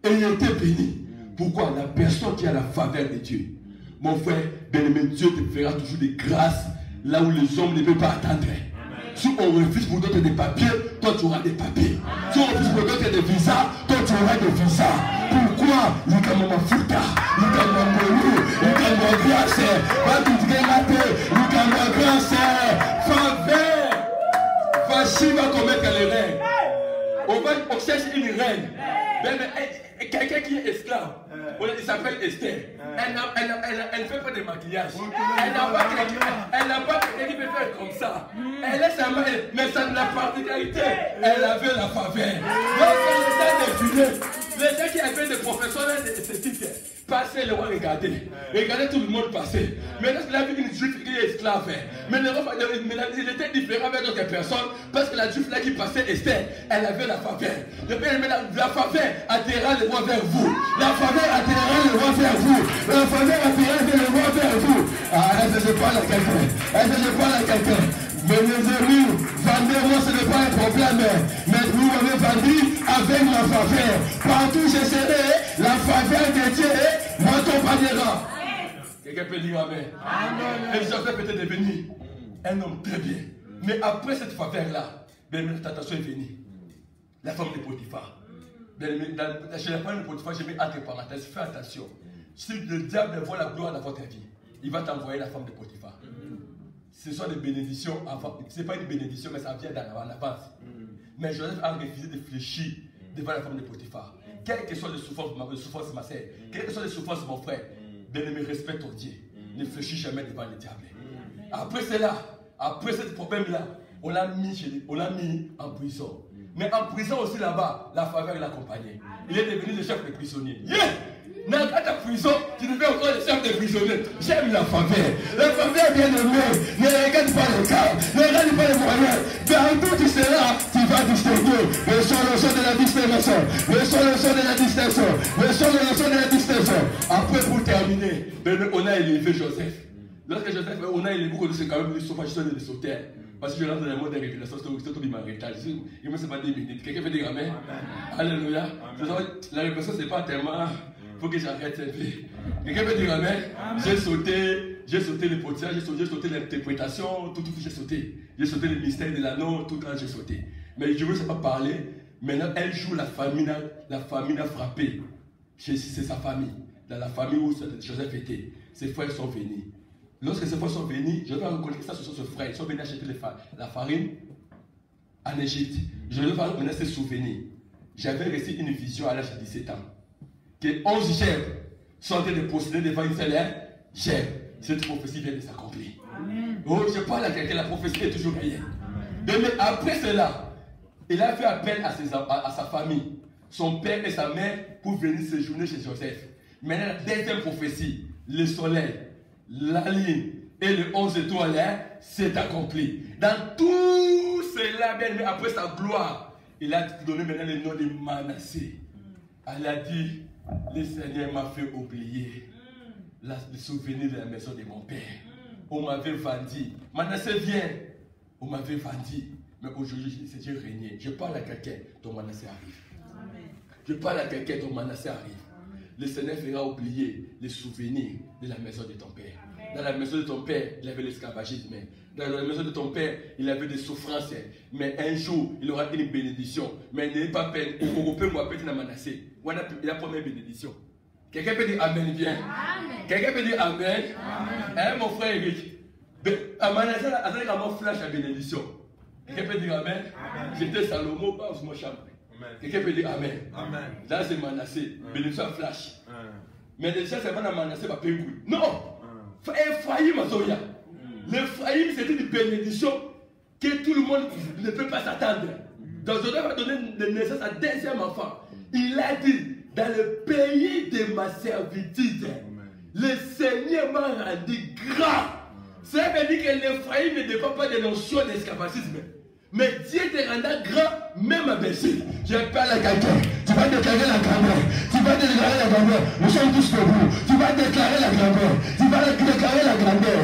Et il était béni. Pourquoi? La personne qui a la faveur de Dieu. Mon frère, bien-aimé, Dieu te fera toujours des grâces là où les hommes ne peuvent pas attendre. Si on refuse pour d'autres des papiers, toi tu auras des papiers. Si on refuse pour d'autres des visas, toi tu auras des visas. Pourquoi? Il y a mon mafuta, il y a mon monu, il y a mon grâce, il y a mon grâce, faveur. Vachi va commettre les reines. On cherche une reine. Quelqu'un qui est esclave, il s'appelle Esther. Elle ne fait pas de maquillage. Elle n'a pas quelqu'un qui peut faire comme ça. Elle est seulement, mais ça n'a pas de particularité. Elle avait la faveur. Lorsqu'elle était défilée, les gens qui avaient des professionnels esthétiques passaient, le roi regardait. Regardez tout le monde passer. Mais lorsqu'il a vu une juive qui est esclave, mais il était différent avec d'autres personnes parce que la juive là qui passait, Esther, elle avait la faveur. La faveur attirera le roi vers vous. La faveur attirera le roi vers vous. La faveur attirera le roi vers vous. Ah, est-ce que je parle à quelqu'un? Est-ce que je parle à quelqu'un? Mais mes amis, vendez-moi, ce n'est pas un problème. Mais vous m'avez vendu avec ma faveur. Partout je serai, la faveur de Dieu m'accompagnera. Quelqu'un peut dire Amen. Amen. Et Joseph était devenu un homme très bien. Mais après cette faveur-là, la tentation est venue. La femme de Potiphar. Chez la femme de Potiphar, je mets entre parenthèses, fais attention. Si le diable voit la gloire dans votre vie, il va t'envoyer la femme de Potiphar. Ce sont des bénédictions avant. Ce n'est pas une bénédiction, mais ça vient en avance. Mais Joseph a refusé de fléchir devant la femme de Potiphar. Quelles que soient les souffrances, ma sœur, quelles que soient les souffrances, mon frère, bien-aimé, respecte ton Dieu. Ne fléchis jamais devant le diable. Après cela, après ce problème-là, on l'a mis en prison. Mais en prison aussi là-bas, la faveur l'accompagnait. Il est devenu le chef des prisonniers. Yeah! Dans ta prison, tu deviens encore le chef des prisonniers. J'aime la faveur. La faveur bien aimée. Ne regarde pas le cas. Ne regarde pas les moyens. Partout tu seras, tu vas distinguer. Le son de la distinction. Le son de la distinction. Le son de la distinction. Après, pour terminer, on a élevé Joseph. Lorsque Joseph, on a élevé, c'est quand même le sauvage de sauter. Parce que je rentre dans le monde des révélations, c'est tout du mariage. Il me semble 10 minutes. Quelqu'un veut dire Amen? Alléluia. La révélation, ce n'est pas tellement. Il faut que j'arrête un peu. Quelqu'un veut dire Amen? J'ai sauté le potiage, j'ai sauté l'interprétation, tout j'ai sauté. J'ai sauté le mystère de l'anneau, tout j'ai sauté. Mais je ne veux pas parler. Maintenant, elle joue la famille a frappé. C'est sa famille. Dans la famille où Joseph était. Ses frères sont venus. Lorsque ses frères sont venus, je vais reconnaître ça sur ce frère. Ils sont venus acheter la farine en Égypte. Je vais maintenant se souvenir. J'avais reçu une vision à l'âge de 17 ans. Que 11 chèvres sont en train de posséder devant une seule chèvre. Cette prophétie vient de s'accomplir. Oh, je parle à quelqu'un, la prophétie est toujours réelle. Mais après cela, il a fait appel à sa famille, son père et sa mère, pour venir séjourner chez Joseph. Maintenant, la deuxième prophétie, le soleil, la ligne et le 11 étoiles s'est accompli. Dans tout cela, bien après sa gloire, il a donné maintenant le nom de Manassé. Elle a dit, le Seigneur m'a fait oublier le souvenir de la maison de mon père. On m'avait vendu. Manassé vient. On m'avait vendu. Mais aujourd'hui, c'est Dieu régné. Je parle à quelqu'un, ton Manassé arrive. Amen. Je parle à quelqu'un, ton Manassé arrive. Le Seigneur fera oublier les souvenirs de la maison de ton père. Amen. Dans la maison de ton père, il avait l'esclavagisme. Dans la maison de ton père, il avait des souffrances. Mais un jour, il aura une bénédiction. Mais n'ayez pas peine. On peut m'appeler dans Manassé. Voilà la première bénédiction. Quelqu'un peut dire Amen, bien. Quelqu'un peut dire Amen. Amen. Mon frère Eric. À Manassé, avec un flash à bénédiction. Quelqu'un peut dire Amen. J'étais Salomon, pas au chambre. Quelqu'un peut dire Amen. Là, c'est Manassé. Bénédiction flash. Mais déjà, c'est pas dans Manassé, pas Pengou. Non! Ephraïm, Azoya. L'Ephraïm, c'était une bénédiction que tout le monde ne peut pas s'attendre. Donc, Joseph va donner naissance à deuxième enfant. Il a dit, dans le pays de ma servitude, le Seigneur m'a rendu grand. Ça veut dire que l'Ephraïm ne dépend pas des notions d'esclavagisme. Mais Dieu te rendra grand, même à Belgique. Je parle à quelqu'un. Tu vas déclarer la grandeur. Tu vas déclarer la grandeur. Nous sommes tous debout. Tu vas déclarer la grandeur. Tu vas déclarer la grandeur.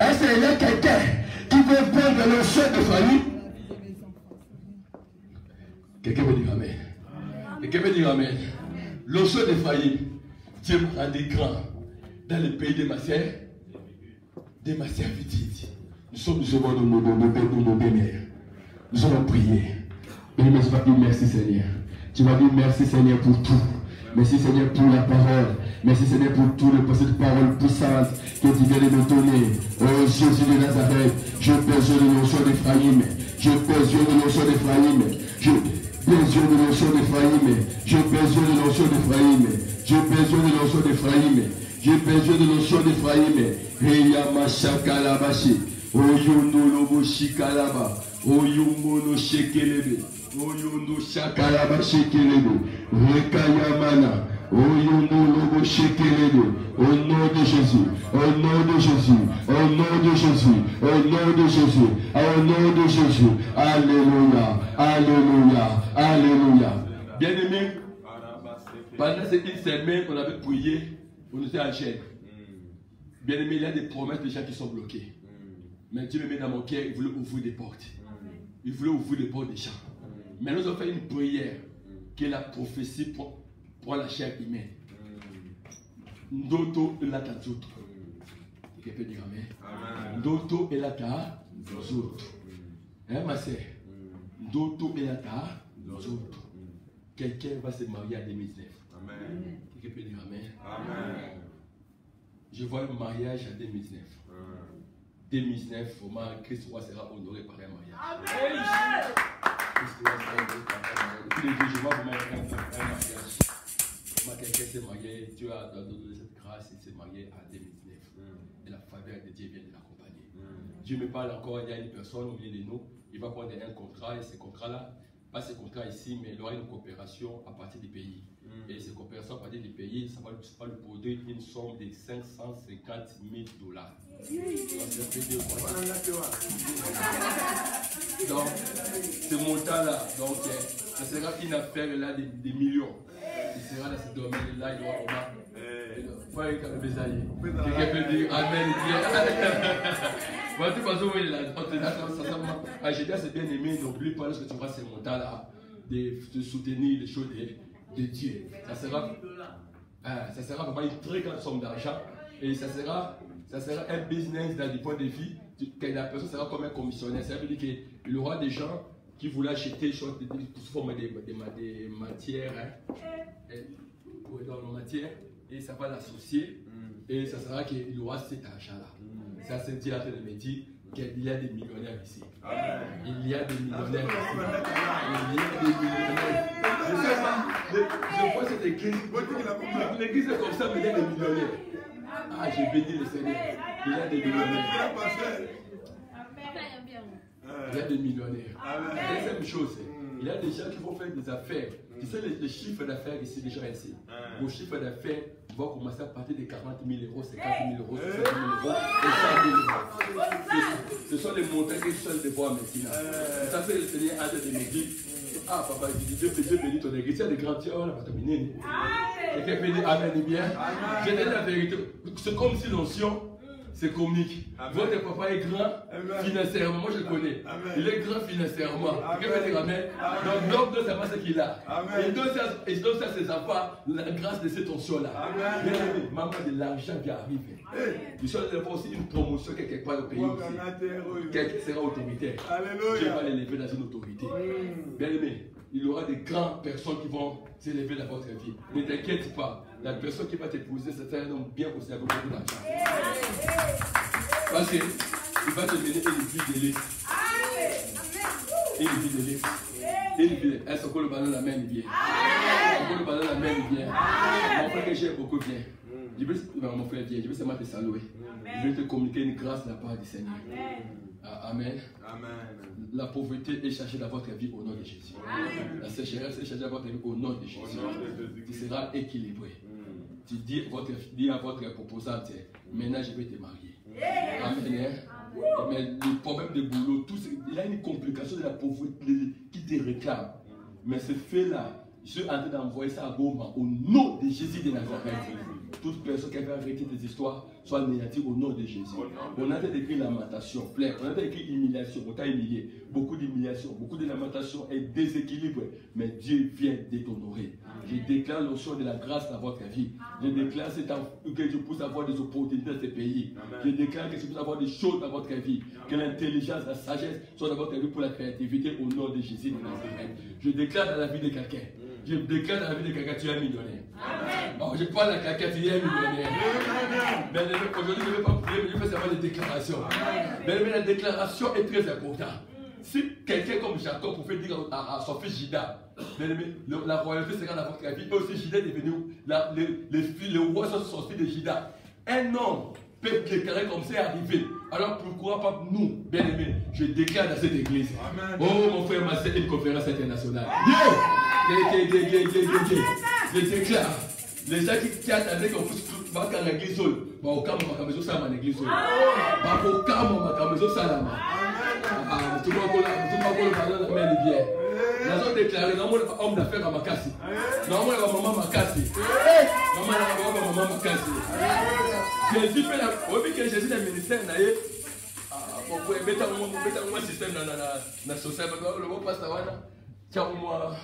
Est-ce qu'il y a quelqu'un qui veut prendre le choix de faillir? Quelqu'un veut dire Amen. Quelqu'un veut dire Amen. Le choix de faillir, Dieu m'a rendu grand dans le pays de ma servitude. Nous sommes devant nos bénières. Nous allons prier. Et tu vas dire merci Seigneur. Tu vas dire merci Seigneur pour tout. Merci Seigneur pour la parole. Merci Seigneur pour tout le cette parole puissante que tu viens de nous donner. Oh Jésus de Nazareth, je besoin de nos soins d'Ephraïm. Je besoin de nos soins d'Ephraïm. Je besoin de nos soins d'Ephraïm. Je besoin de nos soins d'Ephraïm. Je besoin de nos soins d'Ephraïm. J'ai besoin de nos soins d'Ephraïm. Reyama Shakalabashi. Oyono Lobo Shikalaba. Oyomono Shekelebe. Oyono Shakalaba Shekelebe. Rekayamana. Oyono Lobo Shekelebe. Au nom de Jésus. Au nom de Jésus. Au nom de Jésus. Au nom de Jésus. Au nom de Jésus. Alléluia. Alléluia. Alléluia. Bien-aimé, pendant cette semaine, on avait prié. On était en chaîne. Bien aimé, il y a des promesses de gens qui sont bloquées. Mais Dieu me met dans mon cœur, il voulait ouvrir des portes. Il voulait ouvrir les portes des gens. Mais nous avons fait une prière qui est la prophétie pour la chair humaine. Ndoto et la tazout. Quelqu'un peut dire Amen. Ndoto et la tazout. Hein, ma sœur? Ndoto et la tazout. Quelqu'un va se marier en 2019. Amen. Quelqu'un peut dire Amen. Amen. Je vois un mariage en 2019. 2019, vraiment, Christ roi sera honoré par un mariage. Amen. Christ roi sera honoré par un mariage. Depuis le jour, je vois vraiment un mariage. Comment quelqu'un s'est marié, Dieu a donné cette grâce, il s'est marié en 2019. Et la faveur de Dieu vient de l'accompagner. Dieu me parle encore, il y a une personne au milieu de nous, il va prendre un contrat, et ce contrat-là, pas ce contrat ici, mais il aura une coopération à partir du pays. Et cette coopération à partir du pays, ça va lui produire une somme de 550 000 $. Donc, ce montant-là, donc, ça sera une affaire là de millions. Il sera dans ce domaine-là, il aura quelqu'un peut dire Amen. De toute façon, Agédia, c'est bien aimé, donc lui, parce que tu vois ces montants-là, de soutenir les choses de Dieu. Ça sera vraiment une très grande somme d'argent et ça sera un business dans du point de vue que la personne sera comme un commissionnaire. Ça veut dire qu'il y aura des gens qui voulaient acheter des choses sous forme de matières, dans nos matières, et ça va l'associer et ça sera qu'il y aura cet argent-là. Ça c'est Dieu en train de me dire qu'il y a des millionnaires ici. Il y a des millionnaires ici. Il y a des millionnaires. Je sais pas, je vois cette église. L'église est comme ça, mais il y a des millionnaires. Ah, j'ai béni le Seigneur. Il y a des millionnaires. Il y a des millionnaires. Deuxième chose, il y a des gens qui vont faire des affaires. Tu sais, les chiffres d'affaires ici, déjà ici. Vos chiffres d'affaires vont commencer à partir de 40 000 €, 50 000 €, 60 000 € et 100 000 €. Ce sont les montagnes que je suis de voir maintenant. Ça fait le Seigneur a de m'église. Ah, papa, Dieu bénit ton église. Il y a des grands tiers, on va terminer. Quelqu'un peut dire Amen, bien. Je te dis la vérité. C'est comme si l'onction se communique. Votre papa est grand financièrement. Moi, je le connais. Il est grand financièrement. Quelqu'un peut dire Amen. Donc, l'homme donne sa ce qu'il a. Il donne ça à ses enfants, la grâce de cette onction-là. Bien aimé, maman, de l'argent qui arrive. Tu sais, il y a aussi une promotion quelque part au pays. Quelqu'un sera autoritaire. Dieu va l'élever dans une autorité. Bien aimé, il y aura des grandes personnes qui vont s'élever dans votre vie. Ne t'inquiète pas. La personne qui va t'épouser, c'est un homme bien aussi avec beaucoup d'argent. Parce qu'il va te mener une vie de luxe. Une vie de luxe. Une vie. Est-ce que le ballon la main bien? Est-ce que le ballon la main bien? Mon frère que j'aime beaucoup bien. Je veux, mon frère bien, je veux seulement te saluer. Je veux te communiquer une grâce de la part du Seigneur. Amen. Amen. La pauvreté est chargée dans votre vie au nom de Jésus. La sécheresse est chargée dans votre vie au nom de Jésus. Tu seras équilibré. Tu dis à votre proposante, maintenant je vais te marier. Amen. Mais le problème de boulot, il y a une complication de la pauvreté qui te réclame. Mais ce fait-là, je suis en train d'envoyer ça à Goma au nom de Jésus de Nazareth. Toute personne qui avait arrêté des histoires soit négatives au nom de Jésus. On a écrit lamentation, plaire, on a écrit humiliation, on t'a humilié. Beaucoup d'humiliation, beaucoup de lamentation et déséquilibre. Mais Dieu vient de t'honorer. Je déclare l'onction de la grâce dans votre vie. Je déclare que je puisse avoir des opportunités dans ce pays. Je déclare que je puisse avoir des choses dans votre vie. Que l'intelligence, la sagesse soient dans votre vie pour la créativité au nom de Jésus de Nazareth. Je déclare dans la vie de quelqu'un. Je déclare dans la vie de quelqu'un, tu es millionnaire. Alors, je parle à quelqu'un, tu es millionnaire. Mais aujourd'hui, je ne vais pas prier, mais je vais savoir des déclarations. Mais la déclaration est très importante. Si quelqu'un comme Jacob pouvait dire à son fils Jida, la royauté sera dans votre vie, et aussi Jida est devenu, le roi sont sortis de Jida. Un homme peut déclarer comme c'est arrivé. Alors pourquoi pas nous, bien aimés, je déclare dans cette église. Amen. Oh mon frère, ma c'est une conférence internationale. Je déclare. Les gens qui attendaient qu'on puisse pas qu'à l'église seule, bah au cas où ma maison ça ma église seule. Bah au cas où ma maison ça là. Ah, tout le monde la main de bière. Nous avons déclaré, non, on homme d'affaires à ma casse. Non, on va maman ma casse. Maman va maman ma casse. Jésus fait la. Oui, que Jésus est ministère d'ailleurs. Pour mettre un système dans la société. Le mot passe à Wana. Tiens, moi.